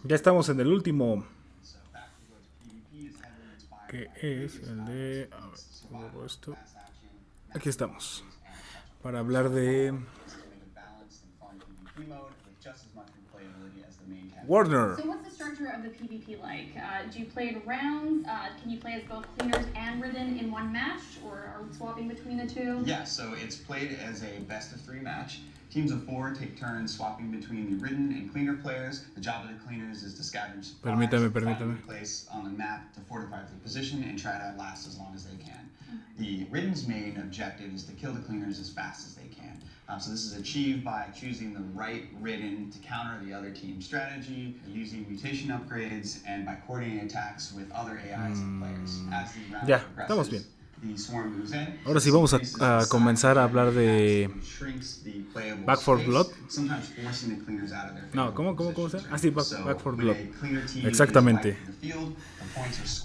Ya estamos en el último, que es el de... A ver, ¿cómo hago esto? Aquí estamos, para hablar de Warner. So what's the structure of the PvP like? Do you play in rounds? Can you play as both cleaners and ridden in one match, or are we swapping between the two? Yeah, so it's played as a best of 3 match. Teams of 4 take turns swapping between the ridden and cleaner players. The job of the cleaners is to scavenge supplies, find a place on the map to fortify their position, and try to last as long as they can. The ridden's main objective is to kill the cleaners as fast as they can. So this is achieved by choosing the right ridden to counter the other team's strategy, using mutation upgrades, and by coordinating attacks with other AIs and players. As the round Ya, estamos bien. progresses, the swarm moves in. Ahora sí vamos a comenzar a hablar de Back 4 Blood. No, ¿cómo se llama? Ah, sí, Back 4 Blood. Exactamente.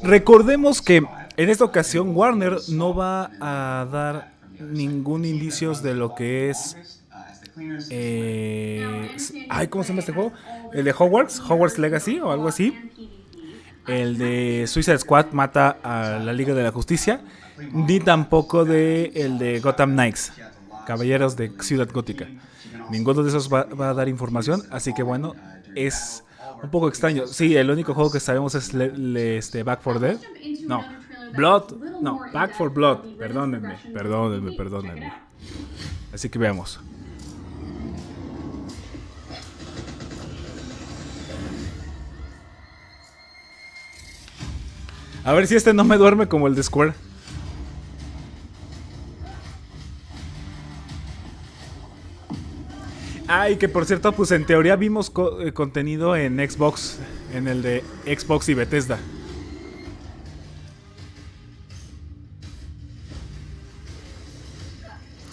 Recordemos que en esta ocasión Warner no va a dar ningún indicios de lo que es... ¿cómo se llama este juego? El de Hogwarts Legacy o algo así. El de Suicide Squad mata a la Liga de la Justicia. Ni tampoco de el de Gotham Knights, Caballeros de Ciudad Gótica. Ninguno de esos va a dar información. Así que bueno, es un poco extraño. Sí, el único juego que sabemos es Back 4 Dead. No, Back 4 Blood. Perdónenme. Así que veamos. A ver si este no me duerme como el de Square. Y que por cierto, pues en teoría vimos contenido en Xbox, en el de Xbox y Bethesda.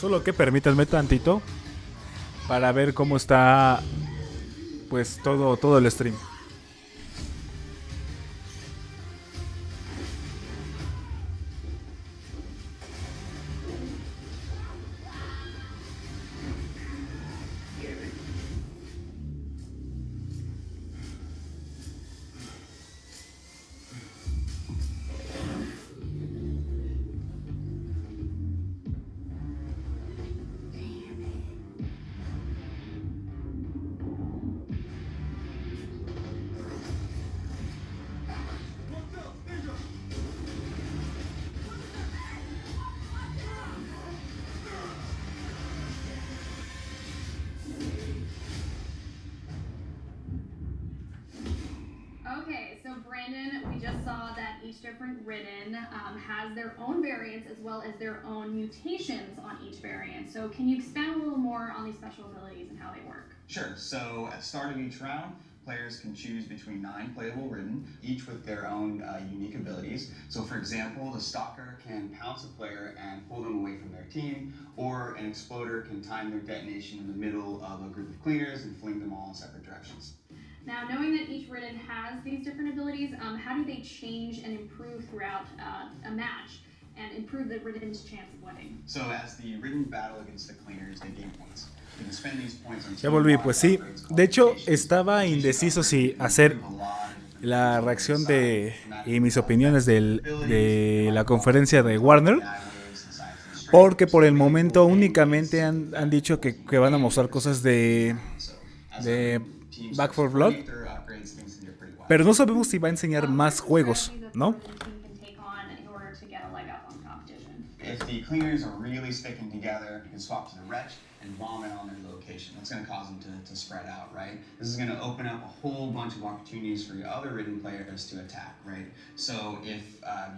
Solo que permítanme tantito para ver cómo está pues todo el stream. Okay, so Brandon, we just saw that each different ridden has their own variants as well as their own mutations on each variant. So can you expand a little more on these special abilities and how they work? Sure. So at the start of each round, players can choose between 9 playable ridden, each with their own unique abilities. So for example, the Stalker can pounce a player and pull them away from their team, or an Exploder can time their detonation in the middle of a group of cleaners and fling them all in separate directions. Now, knowing that each ridden has these different abilities, how do they change and improve throughout a match and improve the ridden's chance of winning? So as the ridden battle against the cleaners, they gain points. You can spend these points on Ya volví, pues sí. De hecho, estaba indeciso si hacer la reacción y mis opiniones de la conferencia de Warner, porque por el momento únicamente han dicho que van a mostrar cosas de Back 4 Blood, pero no sabemos si va a enseñar más juegos, ¿no? If the cleaners are really sticking together, you can swap to the wretch and vomit on their location. That's going to cause them to spread out, right? This is going to open up a whole bunch of opportunities for your other ridden players to attack, right? So if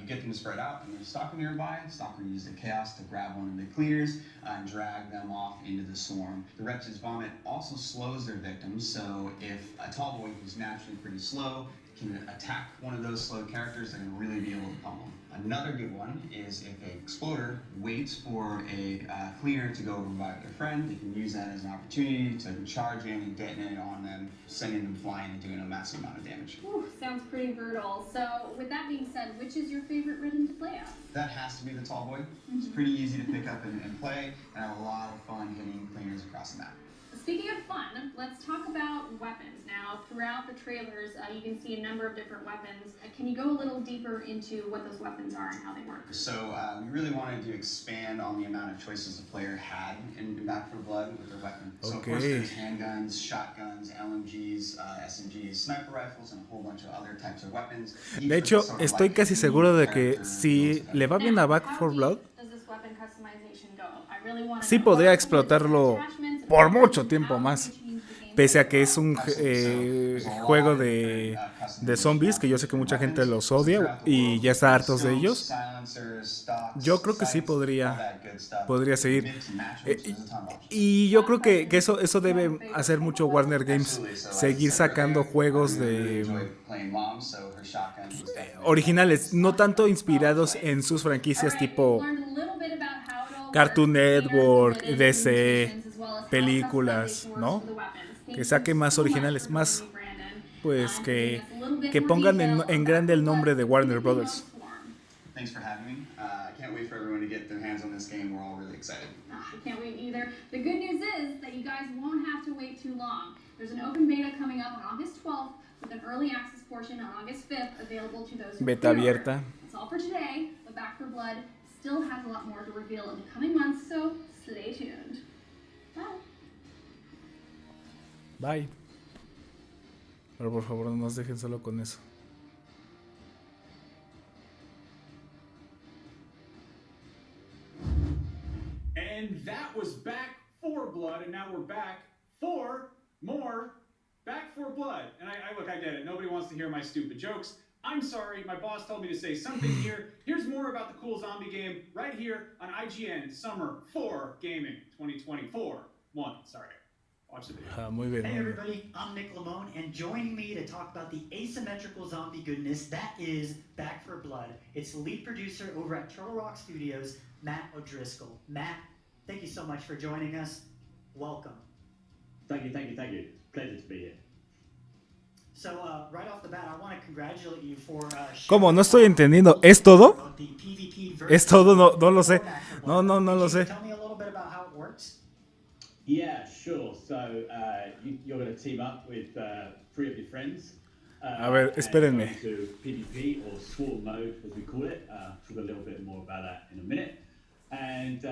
you get them to spread out and there's a stalker nearby, the stalker uses the chaos to grab one of the cleaners and drag them off into the swarm. The wretch's vomit also slows their victims, so if a tall boy who's naturally pretty slow can attack one of those slow characters, they're going to really be able to pummel them. Another good one is if an Exploder waits for a cleaner to go revive their friend, they can use that as an opportunity to charge in and detonate on them, sending them flying and doing a massive amount of damage. Ooh, sounds pretty brutal. So with that being said, which is your favorite ridden to play as? That has to be the tall boy. It's pretty easy to pick up and play, and have a lot of fun hitting cleaners across the map. Speaking of fun, let's talk about weapons. Now, throughout the trailers, you can see a number of different weapons. Can you go a little deeper into what those weapons are and how they work? So we really wanted to expand on the amount of choices the player had in Back 4 Blood with their weapon. So of course there's handguns, shotguns, LMGs, SMGs, sniper rifles, and a whole bunch of other types of weapons. De hecho, estoy casi seguro de que si le va bien a Back 4 Blood, sí podría explotarlo por mucho tiempo más. Pese a que es un juego de zombies, que yo sé que mucha gente los odia y ya está hartos de ellos. Yo creo que sí podría seguir. Y yo creo que eso debe hacer mucho Warner Games. Seguir sacando juegos de originales, no tanto inspirados en sus franquicias tipo Cartoon Network, DC, películas, ¿no? Que saquen más originales, más pues que pongan en grande el nombre de Warner Brothers. Thanks for having me. I can't wait for everyone to get their hands on this game. We're all really excited. I can't wait either. The good news is that you guys won't have to wait too long. There's an open beta coming up on August 12th with an early access portion on August 5th available to those who Beta abierta. That's all for today, but Back 4 Blood still has a lot more to reveal in the coming months, so stay tuned. Bye. Bye. Pero por favor no nos dejen solo con eso. And that was Back 4 Blood, and now we're back for more Back 4 Blood. And look, I get it. Nobody wants to hear my stupid jokes. I'm sorry, my boss told me to say something here. Here's more about the cool zombie game right here on IGN Summer 4 Gaming 2024. Sorry. Watch the video. Muy bien. Hey everybody, I'm Nick Lamone, and joining me to talk about the asymmetrical zombie goodness that is Back 4 Blood. It's the lead producer over at Turtle Rock Studios, Matt O'Driscoll. Matt, thank you so much for joining us. Welcome. Thank you. Pleasure to be here. So, right off the bat, I want to congratulate you for ¿Cómo? No estoy entendiendo. ¿Es todo? the PvP version. ¿Es todo? No lo sé. No lo sé. Tell me a little bit about how it works. Yeah, sure. So you're going to team up with 3 of your friends. A ver, espérenme. And go to PvP or Swarm mode, as we call it. Talk a little bit more about that in a minute. And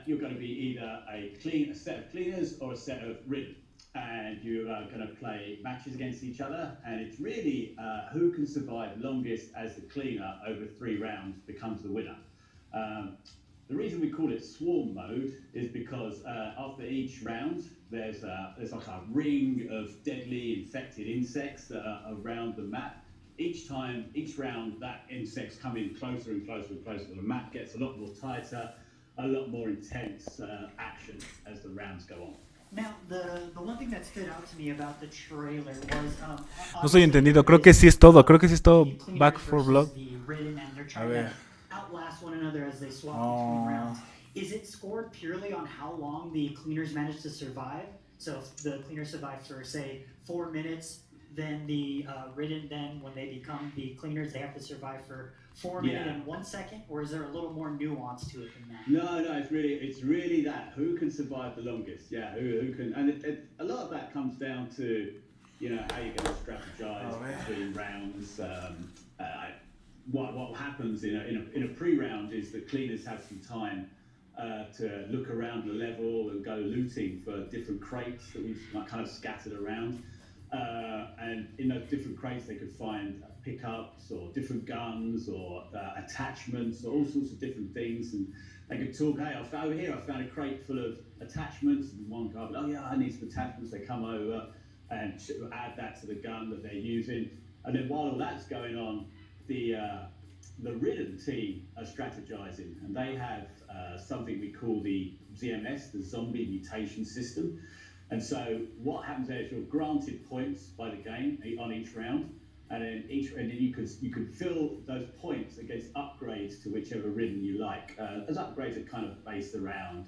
you're going to be either a set of cleaners or a set of ridden. And you are going to play matches against each other, and it's really who can survive longest as the cleaner over 3 rounds becomes the winner. The reason we call it Swarm mode is because after each round, there's like a ring of deadly infected insects that are around the map. Each round, that insects come in closer and closer and closer. The map gets a lot more tighter, a lot more intense action as the rounds go on. Now, the one thing that stood out to me about the trailer was No estoy entendido. Creo que sí es todo. Back 4 Blood. A ver. Outlast one another as they swap between rounds. Is it scored purely on how long the cleaners manage to survive? So if the cleaner survives for, say, 4 minutes, then the ridden, then when they become the cleaners, they have to survive for 4 minutes and 1 second? Or is there a little more nuance to it than that? No, it's really that who can survive the longest. Yeah, who can, and a lot of that comes down to, how you're going to strategize between rounds. What happens in a pre-round is the cleaners have some time to look around the level and go looting for different crates that we've kind of scattered around. And in those different crates, they could find pickups or different guns or attachments or all sorts of different things. And they could talk, hey, I found a crate full of attachments. And one guy would, oh yeah, I need some attachments. They come over and add that to the gun that they're using. And then while all that's going on, the ridden team are strategizing, and they have something we call the ZMS, the Zombie Mutation System. And so what happens there is you're granted points by the game on each round, and then you can fill those points against upgrades to whichever ridden you like. Those upgrades are kind of based around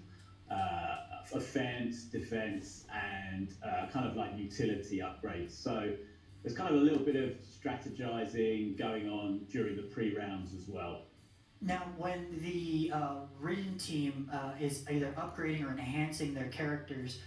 offense, defense, and kind of like utility upgrades. So there's kind of a little bit of strategizing going on during the pre-rounds as well. Now, when the ridden team is either upgrading or enhancing their characters,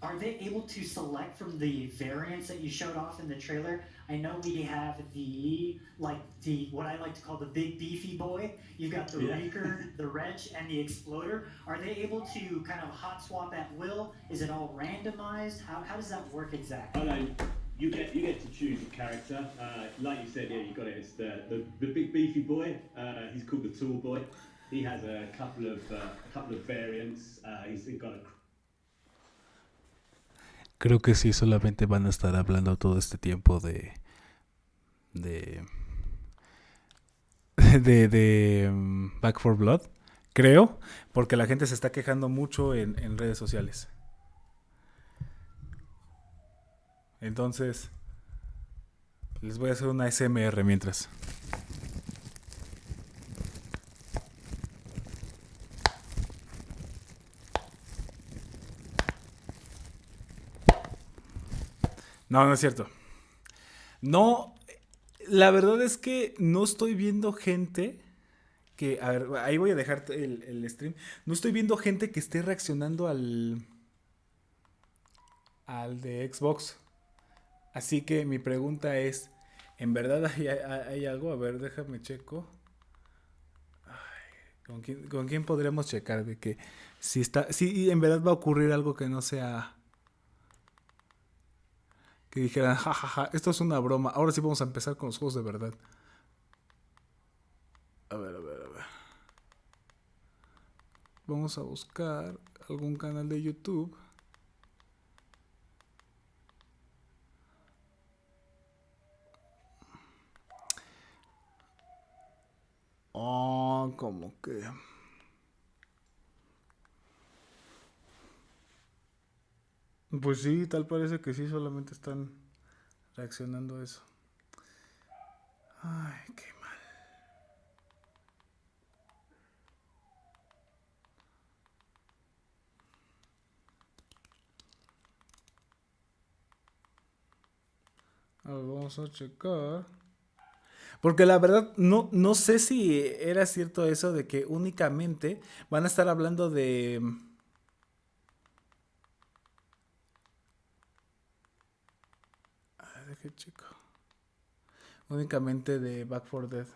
are they able to select from the variants that you showed off in the trailer? I know we have the what I like to call the big beefy boy. You've got the Yeah. Reeker, the Wretch, and the Exploder. Are they able to kind of hot swap at will? Is it all randomized? How does that work exactly? I know you get to choose a character. Like you said, yeah, you got it. It's the big beefy boy. He's called the Tall Boy. He has a couple of variants. He's got a Creo que sí, solamente van a estar hablando todo este tiempo de Back 4 Blood. Creo, porque la gente se está quejando mucho en redes sociales. Entonces, les voy a hacer una SMR mientras. No, no es cierto. No, la verdad es que no estoy viendo gente que... A ver, ahí voy a dejar el stream. No estoy viendo gente que esté reaccionando al de Xbox. Así que mi pregunta es, ¿en verdad hay algo? A ver, déjame checo. Ay, ¿con quién podríamos checar de que si en verdad va a ocurrir algo que no sea... Que dijeran, jajaja, esto es una broma. Ahora sí vamos a empezar con los juegos de verdad. A ver. Vamos a buscar algún canal de YouTube. Oh, como que... Pues sí, tal parece que sí, solamente están reaccionando a eso. Ay, qué mal. A ver, vamos a checar. Porque la verdad no sé si era cierto eso de que únicamente van a estar hablando de... A ver, deje chico. Únicamente de Back 4 Dead.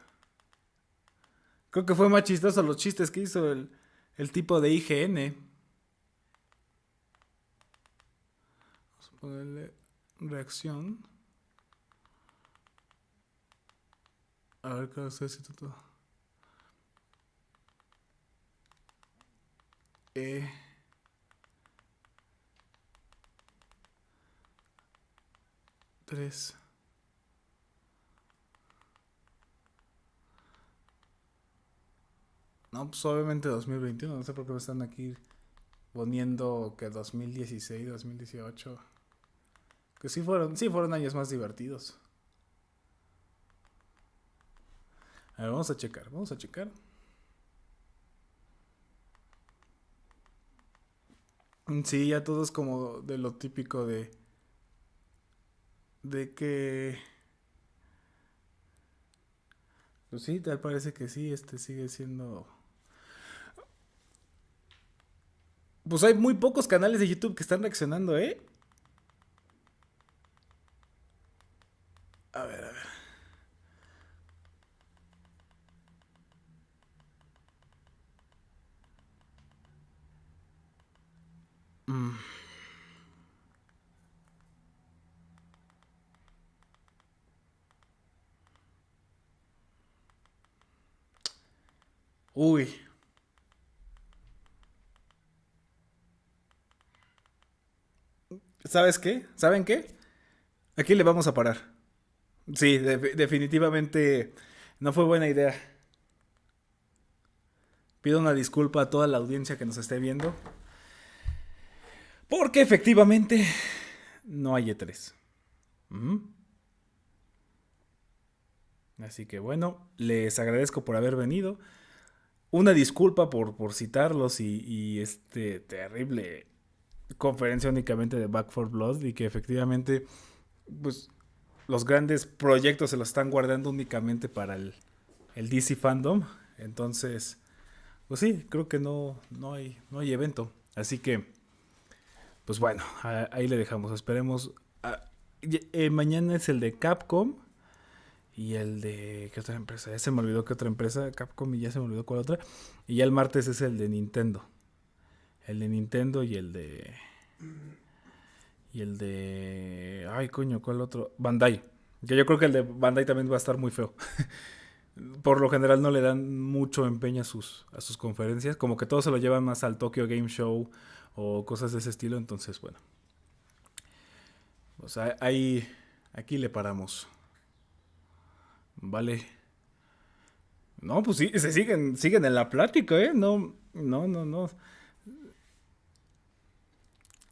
Creo que fue más chistoso los chistes que hizo el tipo de IGN. Vamos a ponerle reacción. A ver qué hace si todo. 3. No, pues obviamente 2021. No sé por qué me están aquí poniendo que 2016, 2018. Que sí fueron años más divertidos. A ver, vamos a checar. Sí, ya todo es como de lo típico de que... Pues sí, tal parece que sí, sigue siendo... Pues hay muy pocos canales de YouTube que están reaccionando, ¿eh? A ver. Uy. ¿Sabes qué? ¿Saben qué? Aquí le vamos a parar. Sí, definitivamente no fue buena idea. Pido una disculpa a toda la audiencia que nos esté viendo. Porque efectivamente no hay E3. Así que bueno, les agradezco por haber venido. Una disculpa por citarlos y este terrible conferencia únicamente de Back 4 Blood y que efectivamente pues los grandes proyectos se los están guardando únicamente para el DC Fandom. Entonces, pues sí, creo que no hay evento. Así que, Pues bueno, ahí le dejamos. Esperemos. Mañana es el de Capcom. Y el de... ¿Qué otra empresa? Ya se me olvidó qué otra empresa. Capcom y ya se me olvidó cuál otra. Y ya el martes es el de Nintendo. El de Nintendo y el de... Y el de... Ay, coño, ¿cuál otro? Bandai. Que yo creo que el de Bandai también va a estar muy feo. Por lo general no le dan mucho empeño a sus conferencias. Como que todos se lo llevan más al Tokyo Game Show o cosas de ese estilo. Entonces, bueno. O sea, ahí... Aquí le paramos. Vale. No, pues sí, siguen en la plática, ¿eh? No.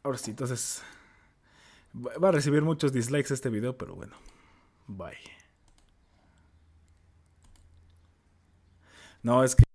Ahora sí, entonces... Va a recibir muchos dislikes este video, pero bueno. Bye. No, es que...